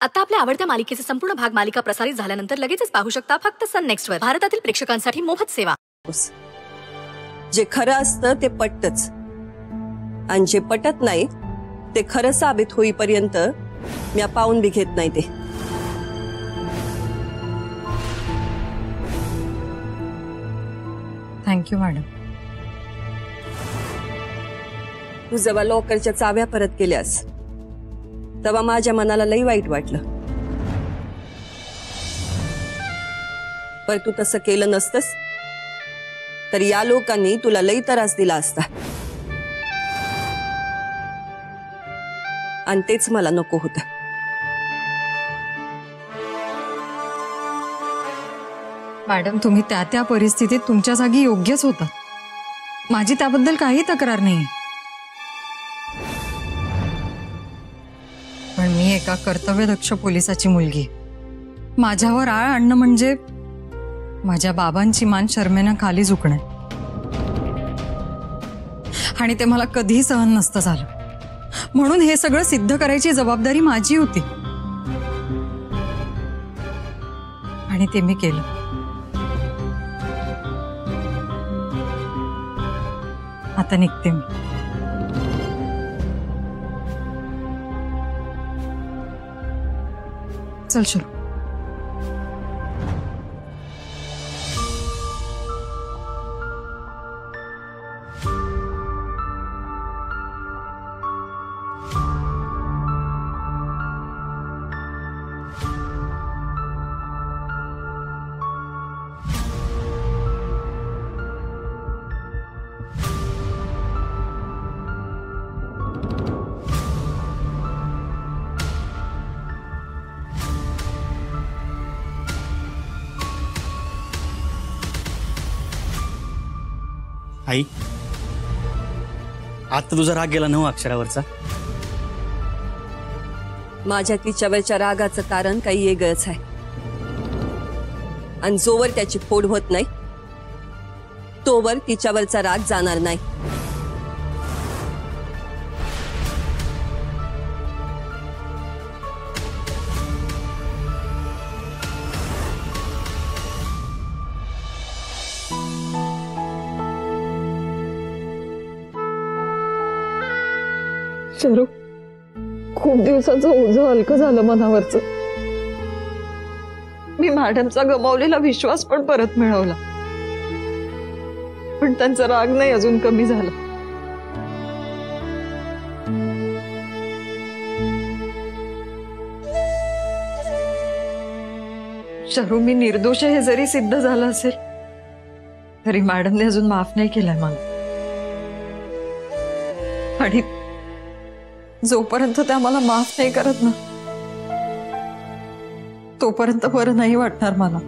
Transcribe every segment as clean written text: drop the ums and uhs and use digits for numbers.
आता आपल्या आवडत्या मालिकेचे संपूर्ण भाग मालिका प्रसारित झाल्यानंतर लगेचच पाहू शकता फक्त सन नेक्स्ट वर. भारतातील प्रेक्षकांसाठी मोफत सेवा. जे खरं असतं ते पटतच आणि जे पटत नाही ते खरं साबित होईपर्यंत मी पाहून बी घेत नाही. ते थँक्यू मॅडम. तू जेव्हा लॉकरच्या चाव्या परत केल्यास तेव्हा माझ्या मनाला लई वाईट वाटलं. पर तू तसं केलं नसतंस तर या लोकांनी तुला लई त्रास दिला असता आणि तेच मला नको होतं. मॅडम तुम्ही त्या परिस्थितीत तुमच्या जागी योग्यच होता. माझी त्याबद्दल काही तक्रार नाही. पण मी एका कर्तव्यदक्ष पोलिसाची मुलगी. माझ्यावर आळ आणणं म्हणजे माझ्या बाबांची मान शर्मेनं खाली झुकणं आणि ते मला कधीही सहन नसतं झालं. म्हणून हे सगळं सिद्ध करायची जबाबदारी माझी होती आणि ते मी केलं. आता निघते मी. चल शुरू. आई आता तुझा राग गेला ना अक्षरावरचा. माझ्या तिच्यावरच्या रागाचं कारण काही वेगळंच आहे आणि जोवर त्याची फोड होत नाही तोवर तिच्यावरचा राग जाणार नाही. शरू खूप दिवसाचं ओझं हलकं झालं मनावरचं. मी मॅडमचा गमावलेला विश्वास पण परत मिळवला पण त्यांचा राग नाही अजून कमी झाला. शरू मी निर्दोष हे जरी सिद्ध झालं असेल तरी मॅडमने अजून माफ नाही केलंय मला. आणि जोपर्यंत त्या मला माफ नाही करत ना तोपर्यंत बरं नाही वाटणार मला.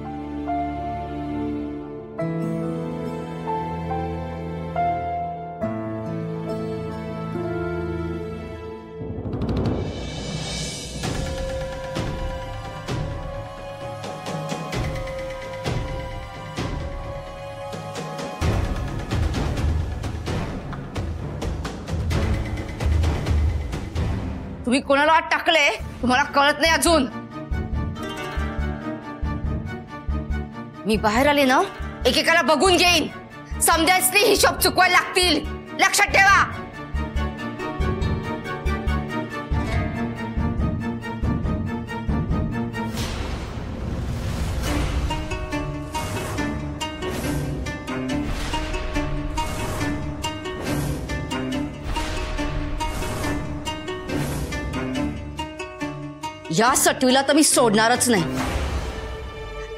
तुम्ही कोणाला आत टाकले तुम्हाला कळत नाही अजून. मी बाहेर आले ना एकेकाला बघून घेईन. समजायच नाही हिशोब चुकवायला लागतील. लक्षात ठेवा. या सटवीला तर मी सोडणारच नाही.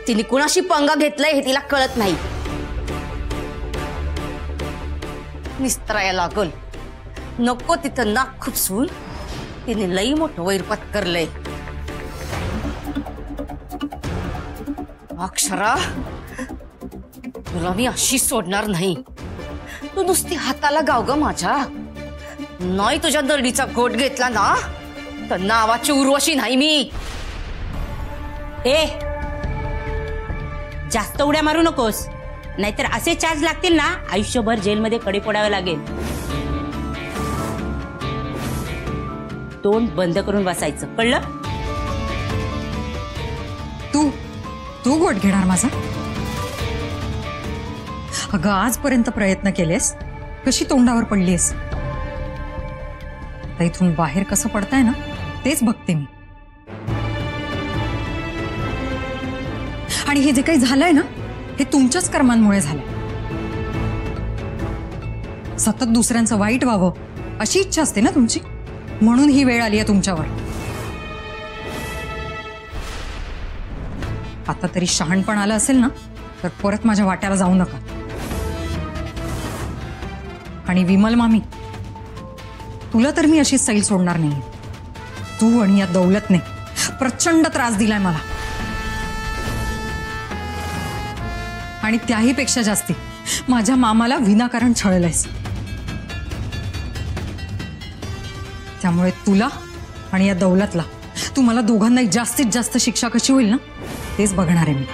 तिने कुणाशी पंगा घेतलाय हे तिला कळत नाही. निस्त्राया लागल. नको तिथं नाक खुपसून तिने लई मोठं वैरपात करलंय. अक्षरा तुला मी अशी सोडणार नाही. तू नुसती हाताला गाव ग माझ्या. नाही तुझ्या दरडीचा घोट घेतला ना तर नावाची उर्वशी नाही मी. जास्त उड्या मारू नकोस नाहीतर असे चार्ज लागतील ना आयुष्यभर जेलमध्ये कडे पडावे लागेल. तोंड बंद करून बसायचं कळलं. तू तू गोट घेणार माझा? अगं आजपर्यंत प्रयत्न केलेस, कशी तोंडावर पडलीस. आता इथून बाहेर कसं पडताय ना तेच बघते मी. आणि हे जे काही झालंय ना हे तुमच्याच कर्मांमुळे झालंय. सतत दुसऱ्यांचं वाईट व्हावं अशी इच्छा असते ना तुमची, म्हणून ही वेळ आली आहे तुमच्यावर. आता तरी शहाणपण आलं असेल ना तर परत माझ्या वाट्याला जाऊ नका. आणि विमल मामी, तुला तर मी अशी सैल सोडणार नाही. तू आणि या दौलतने प्रचंड त्रास दिलाय मला, आणि त्याही पेक्षा जास्ती माझ्या मामाला विनाकारण छळलंयस. त्यामुळे तुला आणि या दौलतला, तुम्हाला दोघांनाही जास्तीत जास्त शिक्षा कशी होईल ना तेच बघणार आहे मी.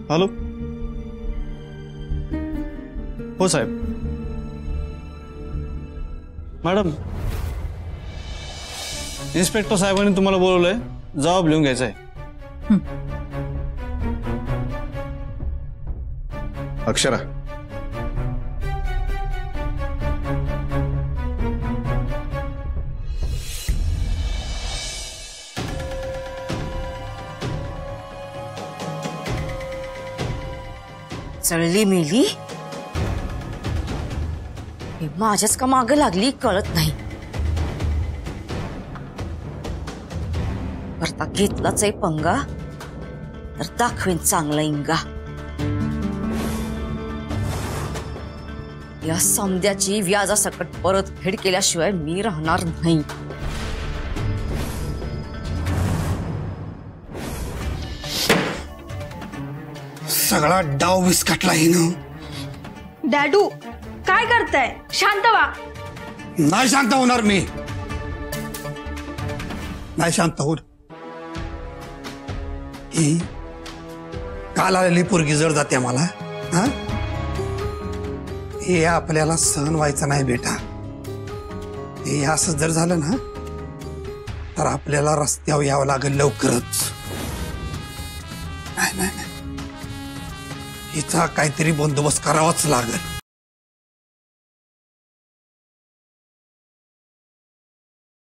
हॅलो. हो साहेब. मॅडम, इन्स्पेक्टर साहेबांनी तुम्हाला बोलवलंय, जबाब लिहून घ्यायचा आहे. अक्षरा, चळली मेली, हे माझ्याच का माग लागली कळत नाही. करता घेतलाच आहे पंगा तर दाखवेन चांगला इंगा. या समद्याची व्याजासकट परतफेड केल्याशिवाय मी राहणार नाही. सगळा डाव विस्कटला हिनं. डॅडू काय करताय? शांत व्हा. नाही शांत होणार मी, नाही शांत होणार. ही काल आलेली पोरगी जड जाते मला. हा, हे आपल्याला सहन व्हायचं नाही बेटा. हे असं जर झालं ना तर आपल्याला रस्त्यावर यावं लागेल लवकरच. नाही नाही, हिचा काहीतरी बंदोबस्त करावाच लागेल.